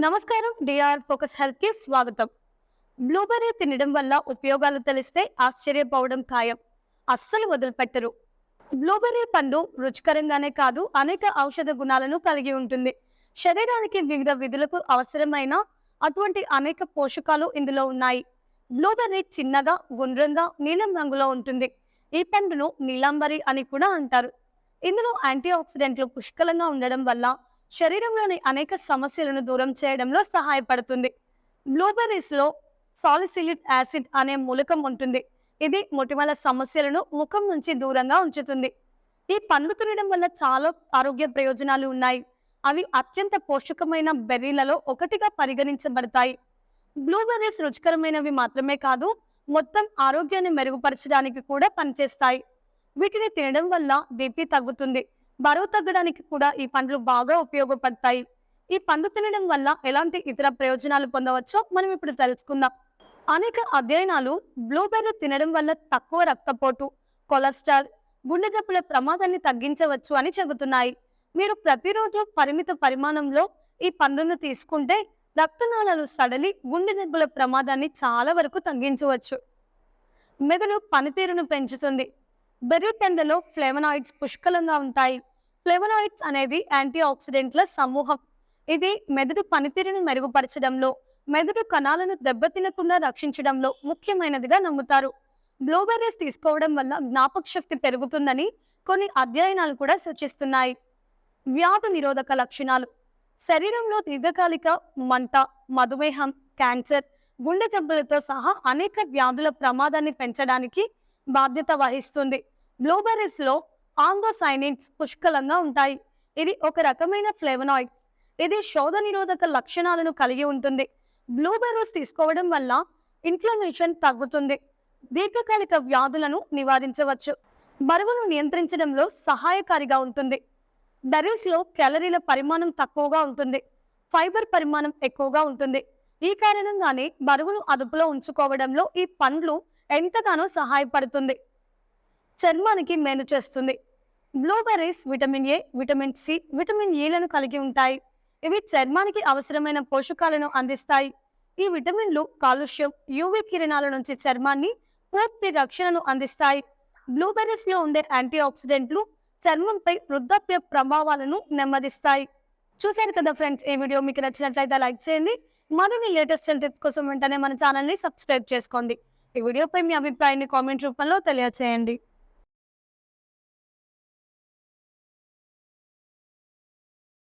నమస్కారం. DR focus health కి స్వాగతం. బ్లూబెర్రీ తినడం వల్ల ఉపయోగాలు తెలిస్తే ఆశ్చర్యపోవడం ఖాయం. అస్సలు వదిలిపెట్టరు. బ్లూబెర్రీ పండు రుచికరంగానే కాదు, అనేక ఔషధ గుణాలను కలిగి ఉంటుంది. శరీరానికి వివిధ విధులకు అవసరమైన అటువంటి అనేక పోషకాలు ఇందులో ఉన్నాయి. బ్లూబెర్రీ చిన్నగా, గుండ్రంగా, నీలం రంగులో ఉంటుంది. ఈ పండును నీలాంబరి అని కూడా అంటారు. ఇందులో యాంటీ ఆక్సిడెంట్లు పుష్కలంగా ఉండడం వల్ల శరీరంలోని అనేక సమస్యలను దూరం చేయడంలో సహాయపడుతుంది. బ్లూబెర్రీస్ లో సాలిసిలిక్ యాసిడ్ అనే మూలకం ఉంటుంది. ఇది మొటిమల సమస్యలను ముఖం నుంచి దూరంగా ఉంచుతుంది. ఈ పండు తినడం వల్ల చాలా ఆరోగ్య ప్రయోజనాలు ఉన్నాయి. అవి అత్యంత పోషకమైన బెర్రీలలో ఒకటిగా పరిగణించబడతాయి. బ్లూబెర్రీస్ రుచికరమైనవి మాత్రమే కాదు, మొత్తం ఆరోగ్యాన్ని మెరుగుపరచడానికి కూడా పనిచేస్తాయి. వీటిని తినడం వల్ల బీపీ తగ్గుతుంది. బరువు తగ్గడానికి కూడా ఈ పండ్లు బాగా ఉపయోగపడతాయి. ఈ పండు తినడం వల్ల ఎలాంటి ఇతర ప్రయోజనాలు పొందవచ్చో మనం ఇప్పుడు తెలుసుకుందాం. అనేక అధ్యయనాలు బ్లూబెర్రీ తినడం వల్ల తక్కువ రక్తపోటు, కొలెస్ట్రాల్, గుండె జబ్బుల ప్రమాదాన్ని తగ్గించవచ్చు అని చెబుతున్నాయి. మీరు ప్రతిరోజు పరిమిత పరిమాణంలో ఈ పండును తీసుకుంటే రక్తనాళాలు సడలి గుండె జబ్బుల ప్రమాదాన్ని చాలా వరకు తగ్గించవచ్చు. మెదడు పనితీరును పెంచుతుంది. బెర్రీ పండ్లలో ఫ్లేవనాయిడ్స్ పుష్కలంగా ఉంటాయి. ఫ్లేవనాయిడ్స్ అనేది యాంటీ ఆక్సిడెంట్ల సమూహం. ఇది మెదడు పనితీరును మెరుగుపరచడంలో, మెదడు కణాలను దెబ్బతినకుండా రక్షించడంలో ముఖ్యమైనదిగా నమ్ముతారు. బ్లూబెర్రీస్ తీసుకోవడం వల్ల జ్ఞాపక శక్తి పెరుగుతుందని కొన్ని అధ్యయనాలు కూడా సూచిస్తున్నాయి. వ్యాధి నిరోధక లక్షణాలు: శరీరంలో దీర్ఘకాలిక మంట, మధుమేహం, క్యాన్సర్, గుండె జబ్బులతో సహా అనేక వ్యాధుల ప్రమాదాన్ని పెంచడానికి బాధ్యత వహిస్తుంది. బ్లూబెర్రీస్ లో ఆంథోసైనిన్స్ పుష్కలంగా ఉంటాయి. ఇది ఒక రకమైన ఫ్లేవనాయిడ్. ఇది శోధ నిరోధక లక్షణాలను కలిగి ఉంటుంది. బ్లూబెర్రీస్ తీసుకోవడం వల్ల ఇన్ఫ్లమేషన్ తగ్గుతుంది. దీర్ఘకాలిక వ్యాధులను నివారించవచ్చు. బరువును నియంత్రించడంలో సహాయకారిగా ఉంటుంది. బెర్రీస్ లో క్యాలరీల పరిమాణం తక్కువగా ఉంటుంది. ఫైబర్ పరిమాణం ఎక్కువగా ఉంటుంది. ఈ కారణంగానే బరువును అదుపులో ఉంచుకోవడంలో ఈ పండ్లు ఎంతగానో సహాయపడుతుంది. చర్మానికి మేలు చేస్తుంది. Blueberries vitamin A, vitamin C, vitamin ఈలను కలిగి ఉంటాయి. ఇవి చర్మానికి అవసరమైన పోషకాలను అందిస్తాయి. ఈ విటమిన్లు కాలుష్యం, యూవీ కిరణాల నుంచి చర్మాన్ని పూర్తి రక్షణను అందిస్తాయి. బ్లూబెర్రీస్ లో ఉండే యాంటీ ఆక్సిడెంట్లు చర్మంపై వృద్ధాప్య ప్రభావాలను నెమ్మదిస్తాయి. చూశారు కదా ఫ్రెండ్స్, ఈ వీడియో మీకు నచ్చినట్లయితే లైక్ చేయండి. మరిన్ని లేటెస్ట్ టిప్స్ కోసం వెంటనే మన ఛానల్ని సబ్స్క్రైబ్ చేసుకోండి. ఈ వీడియోపై మీ అభిప్రాయాన్ని కామెంట్ రూపంలో తెలియజేయండి.